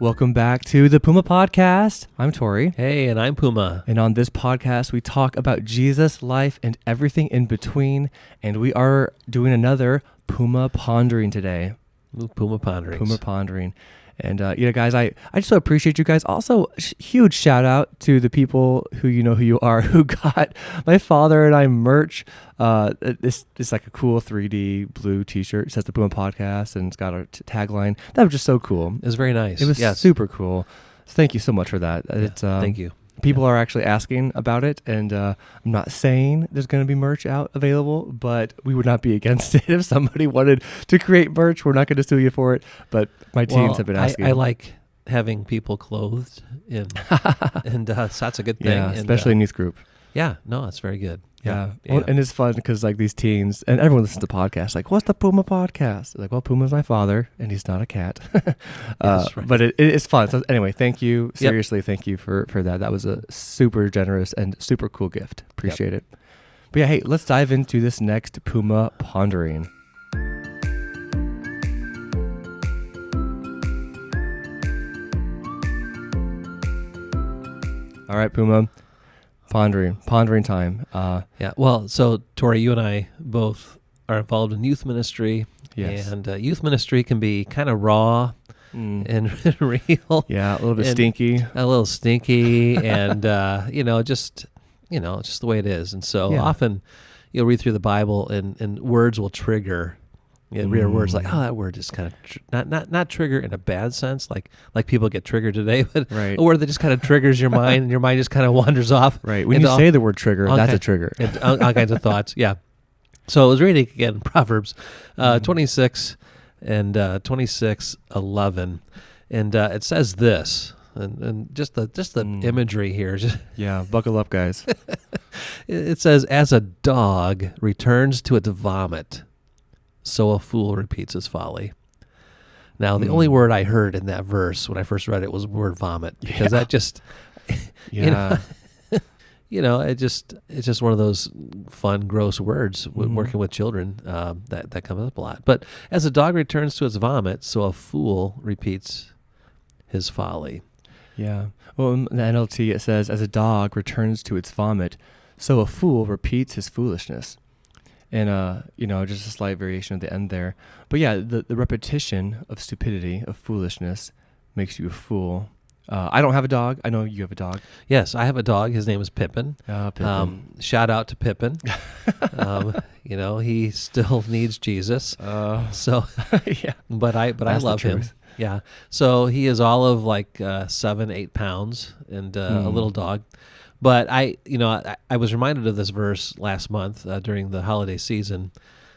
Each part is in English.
Welcome back to the Puma Podcast. I'm Tory. Hey, and I'm Puma. And on this podcast, we talk about Jesus, life, and everything in between. And we are doing another Puma Pondering today. Ooh, Puma Ponderings. Puma Pondering. And, guys, I just so appreciate you guys. Also, huge shout out to the people who you know who you are who got my father and I merch. This is like a cool 3D blue t-shirt. It says the Puma Podcast and it's got our tagline. That was just so cool. It was very nice. It was super cool. So thank you so much for that. Yeah, thank you. People are actually asking about it, and I'm not saying there's going to be merch out available, but we would not be against it if somebody wanted to create merch. We're not going to sue you for it, but my teams have been asking. I like having people clothed, and so that's a good thing. Yeah, especially in youth group. Yeah, no, it's very good. Yeah. Well, and it's fun because like these teens, and everyone listens to podcasts, like, what's the Puma Podcast? Like, well, Puma's my father, and he's not a cat. Right. But it is fun. So anyway, thank you. Seriously, Thank you for that. That was a super generous and super cool gift. Appreciate it. But yeah, hey, let's dive into this next Puma Pondering. All right, Puma. Pondering time. Well, so Tori, you and I both are involved in youth ministry. Yes. And youth ministry can be kind of raw and real. Yeah, a little bit stinky. A little stinky, and just the way it is. And so often you'll read through the Bible, and words will trigger. You read words like, oh, that word is kind of not trigger in a bad sense, like people get triggered today, but right. A word that just kind of triggers your mind, and your mind just kind of wanders off. Right. When you say the word trigger, that's a trigger. All kinds of thoughts. Yeah. So I was reading again Proverbs 26 and 26:11, and it says this, and just the imagery here. Buckle up, guys. It says, "As a dog returns to its vomit, so a fool repeats his folly." Now, the only word I heard in that verse when I first read it was the word vomit, because that just, it's just one of those fun, gross words working with children that comes up a lot. But as a dog returns to its vomit, so a fool repeats his folly. Yeah. Well, in the NLT, it says, as a dog returns to its vomit, so a fool repeats his foolishness. And, just a slight variation at the end there. But yeah, the repetition of stupidity, of foolishness, makes you a fool. I don't have a dog. I know you have a dog. Yes, I have a dog. His name is Pippin. Pippin. Shout out to Pippin. He still needs Jesus. Yeah. But I love him. Yeah. So he is all of like 7-8 pounds and a little dog. But I was reminded of this verse last month during the holiday season.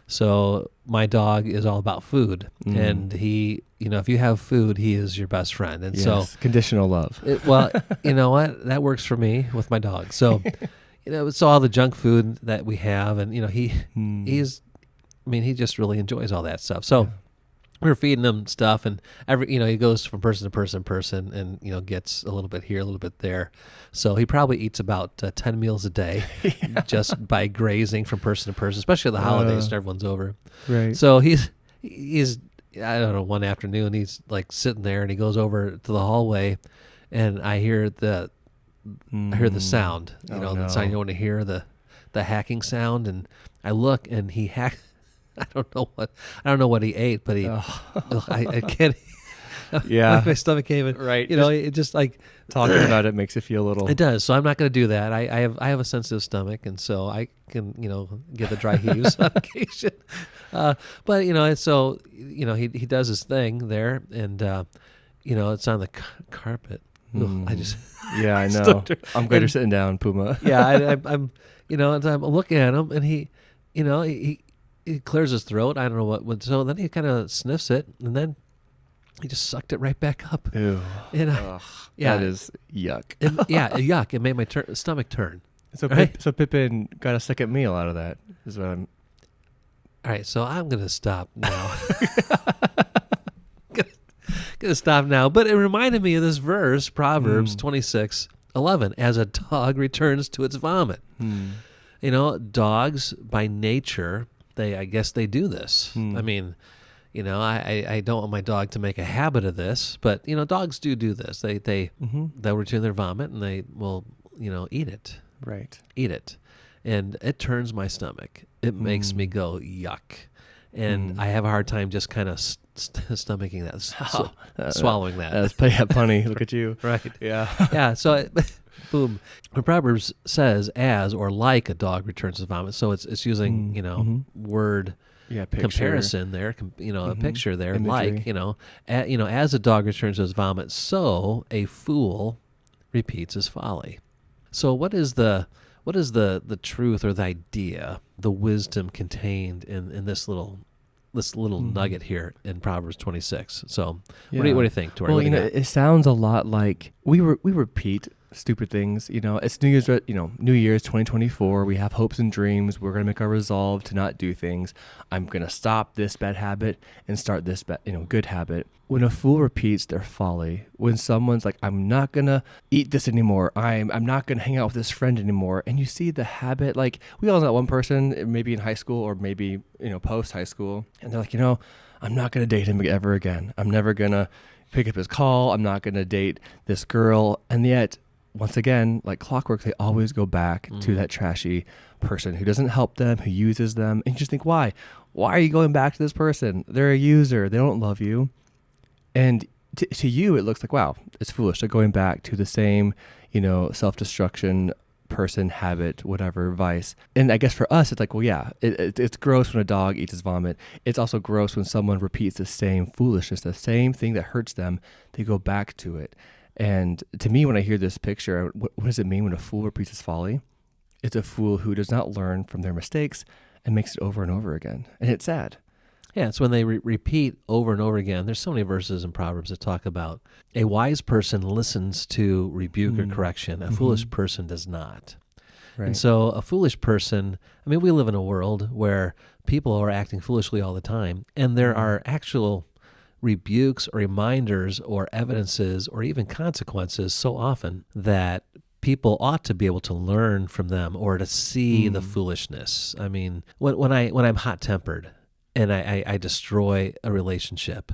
So my dog is all about food, and he, if you have food, he is your best friend. And so conditional love. You know what? That works for me with my dog. So, so all the junk food that we have, and he just really enjoys all that stuff. So. Yeah. We were feeding him stuff, and he goes from person to person, and gets a little bit here, a little bit there. So he probably eats about 10 meals a day, just by grazing from person to person, especially the holidays. Everyone's over, right? So he's I don't know. One afternoon, he's like sitting there, and he goes over to the hallway, and I hear the sound. The sound you want to hear, the hacking sound, and I look, and he hacked. I don't know what he ate, but I can't. Yeah, my stomach came in. Right, it just like talking about it makes you feel a little. It does. So I'm not going to do that. I have a sensitive stomach, and so I can get the dry heaves on occasion. But so he does his thing there, and it's on the carpet. I just I know. I'm glad you're sitting down, Puma. Yeah, I'm I'm looking at him, and he clears his throat. I don't know what. So then he kind of sniffs it, and then he just sucked it right back up. Ew. And that is yuck. Yuck. It made my stomach turn. So, right? So Pippin got a second meal out of that. Is what I'm. All right. So I'm gonna stop now. Gonna stop now. But it reminded me of this verse, Proverbs 26:11, as a dog returns to its vomit. Dogs by nature. I guess they do this. I mean, I don't want my dog to make a habit of this, but dogs do this. They'll return their vomit and they will eat it. Right. Eat it, and it turns my stomach. It makes me go yuck, and I have a hard time just kind of stomaching that, swallowing that. That's funny. Look at you. Right. Yeah. Yeah. So, boom. The Proverbs says as or like a dog returns his vomit. So it's using word. Yeah, picture. Comparison there, a picture there, Imagery. like, as a dog returns to his vomit, so a fool repeats his folly. So what is the truth or the idea, the wisdom contained in this little nugget here in Proverbs 26? So what do you think, Tory? Well, it sounds a lot like we repeat stupid things. It's New Year's 2024. We have hopes and dreams. We're going to make our resolve to not do things. I'm going to stop this bad habit and start this good habit. When a fool repeats their folly, when someone's like, I'm not going to eat this anymore. I'm not going to hang out with this friend anymore. And you see the habit, like we all know that one person, maybe in high school or maybe, post high school. And they're like, I'm not going to date him ever again. I'm never going to pick up his call. I'm not going to date this girl. And yet, once again, like clockwork, they always go back to that trashy person who doesn't help them, who uses them. And you just think, why? Why are you going back to this person? They're a user. They don't love you. And to you, it looks like, wow, it's foolish. They're going back to the same, self-destruction, person, habit, whatever, vice. And I guess for us, it's like, well, yeah, it's gross when a dog eats his vomit. It's also gross when someone repeats the same foolishness, the same thing that hurts them. They go back to it. And to me, when I hear this picture, what does it mean when a fool repeats his folly? It's a fool who does not learn from their mistakes and makes it over and over again. And it's sad. Yeah, it's when they repeat over and over again. There's so many verses in Proverbs that talk about a wise person listens to rebuke or correction. A foolish person does not. Right. And so a foolish person, we live in a world where people are acting foolishly all the time, and there are actual rebukes or reminders or evidences or even consequences so often that people ought to be able to learn from them or to see the foolishness. When I'm hot-tempered and I destroy a relationship,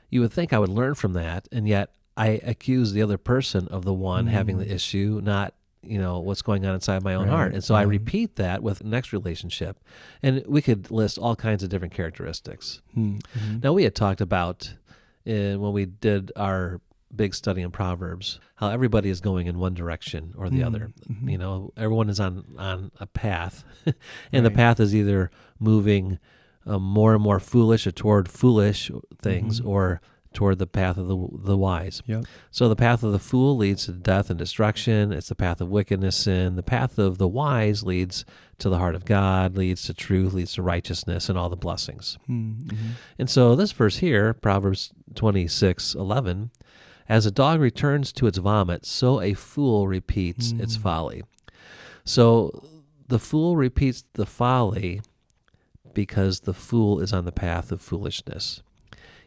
you would think I would learn from that, and yet I accuse the other person of the one having the issue, not what's going on inside my own heart. And so I repeat that with the next relationship. And we could list all kinds of different characteristics. Now, we had talked about, when we did our big study in Proverbs, how everybody is going in one direction or the other. Everyone is on a path, and the path is either moving more and more foolish or toward foolish things or toward the path of the wise. Yep. So the path of the fool leads to death and destruction. It's the path of wickedness, sin. The path of the wise leads to the heart of God, leads to truth, leads to righteousness, and all the blessings. And so this verse here, Proverbs 26:11, as a dog returns to its vomit, so a fool repeats its folly. So the fool repeats the folly because the fool is on the path of foolishness.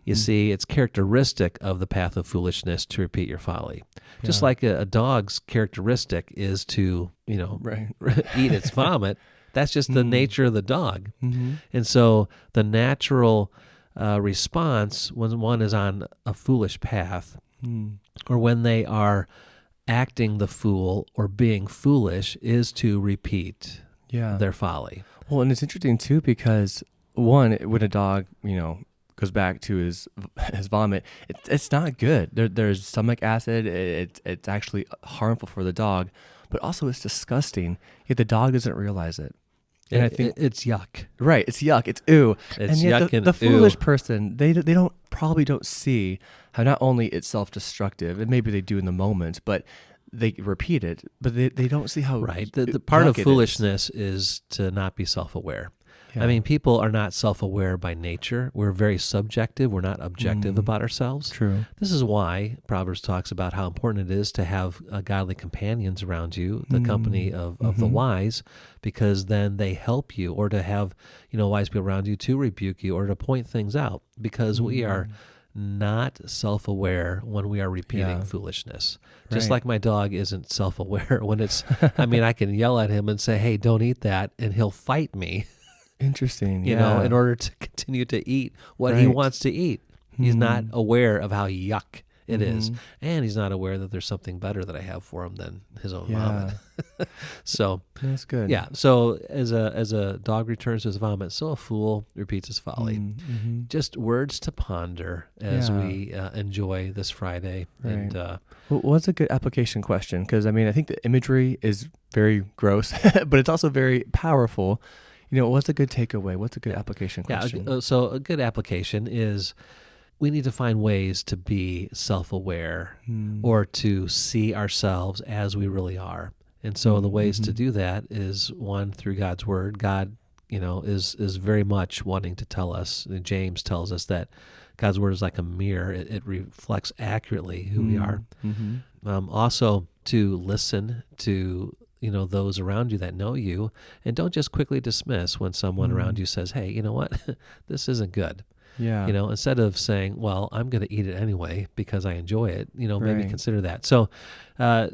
You see, it's characteristic of the path of foolishness to repeat your folly. Just like a dog's characteristic is to, eat its vomit. That's just the nature of the dog. And so the natural response when one is on a foolish path or when they are acting the fool or being foolish is to repeat their folly. Well, and it's interesting too because one, when a dog, goes back to his vomit, it's not good. There's stomach acid. It's actually harmful for the dog, but also it's disgusting. Yet the dog doesn't realize it. And I think it's yuck. Right, it's yuck. It's ooh. It's and yet yuck and the foolish ooh. person, they probably don't see how not only it's self-destructive, and maybe they do in the moment, but they repeat it, but they don't see how right. The part of yuck it foolishness is to not be self-aware. Yeah. People are not self-aware by nature. We're very subjective. We're not objective about ourselves. True. This is why Proverbs talks about how important it is to have godly companions around you, the company of the wise, because then they help you, or to have wise people around you to rebuke you or to point things out, because we are not self-aware when we are repeating foolishness. Just like my dog isn't self-aware when it's, I can yell at him and say, hey, don't eat that, and he'll fight me. Interesting. You know, in order to continue to eat what he wants to eat. He's not aware of how yuck it is, and he's not aware that there's something better that I have for him than his own vomit. So that's good. Yeah. So as a dog returns to his vomit, so a fool repeats his folly. Just words to ponder as we enjoy this Friday. Right. And well, what's a good application question? Because I mean, I think the imagery is very gross, but it's also very powerful. You know, what's a good takeaway? What's a good application question? Yeah. So a good application is, we need to find ways to be self-aware or to see ourselves as we really are. And so the ways to do that is, one, through God's word. God, you know, is very much wanting to tell us. James tells us that God's word is like a mirror. It reflects accurately who we are. Also, to listen to, you know, those around you that know you, and don't just quickly dismiss when someone around you says, hey, you know what, this isn't good. Yeah. You know, instead of saying, well, I'm going to eat it anyway because I enjoy it, you know, maybe consider that. So I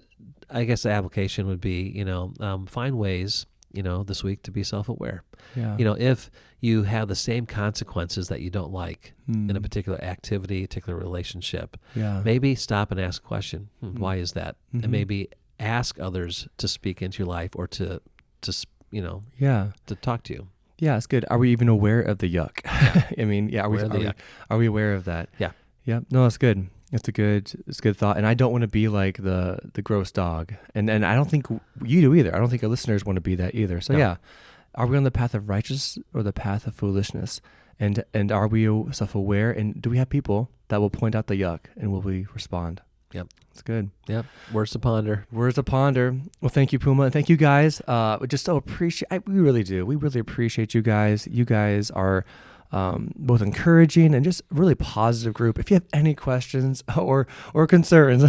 guess the application would be, you know, find ways, you know, this week to be self-aware. Yeah. You know, if you have the same consequences that you don't like in a particular activity, particular relationship, maybe stop and ask a question. Why is that? And maybe ask others to speak into your life or to you know, to talk to you. Yeah, it's good. Are we even aware of the yuck? I mean, are we aware of that? Yeah. Yeah. No, that's good. It's a good thought. And I don't want to be like the gross dog. And I don't think you do either. I don't think our listeners want to be that either. So are we on the path of righteousness or the path of foolishness? And are we self-aware? And do we have people that will point out the yuck, and will we respond? Yep. It's good. Yep. Words to ponder. Words to ponder. Well, thank you, Puma. And thank you guys. Just so we really do. We really appreciate you guys. You guys are both encouraging and just a really positive group. If you have any questions or concerns,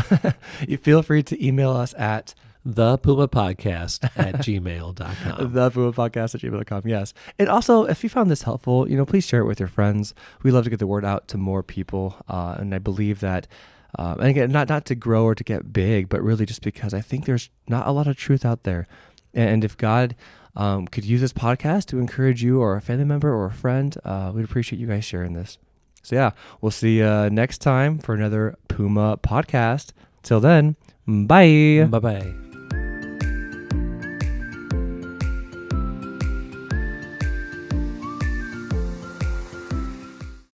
you feel free to email us at thepumapodcast@gmail.com. thepumapodcast@gmail.com. Yes. And also, if you found this helpful, you know, please share it with your friends. We love to get the word out to more people. And I believe that, and again, not to grow or to get big, but really just because I think there's not a lot of truth out there. And if God could use this podcast to encourage you or a family member or a friend, we'd appreciate you guys sharing this. So yeah, we'll see you next time for another Puma podcast. Till then, bye. Bye-bye.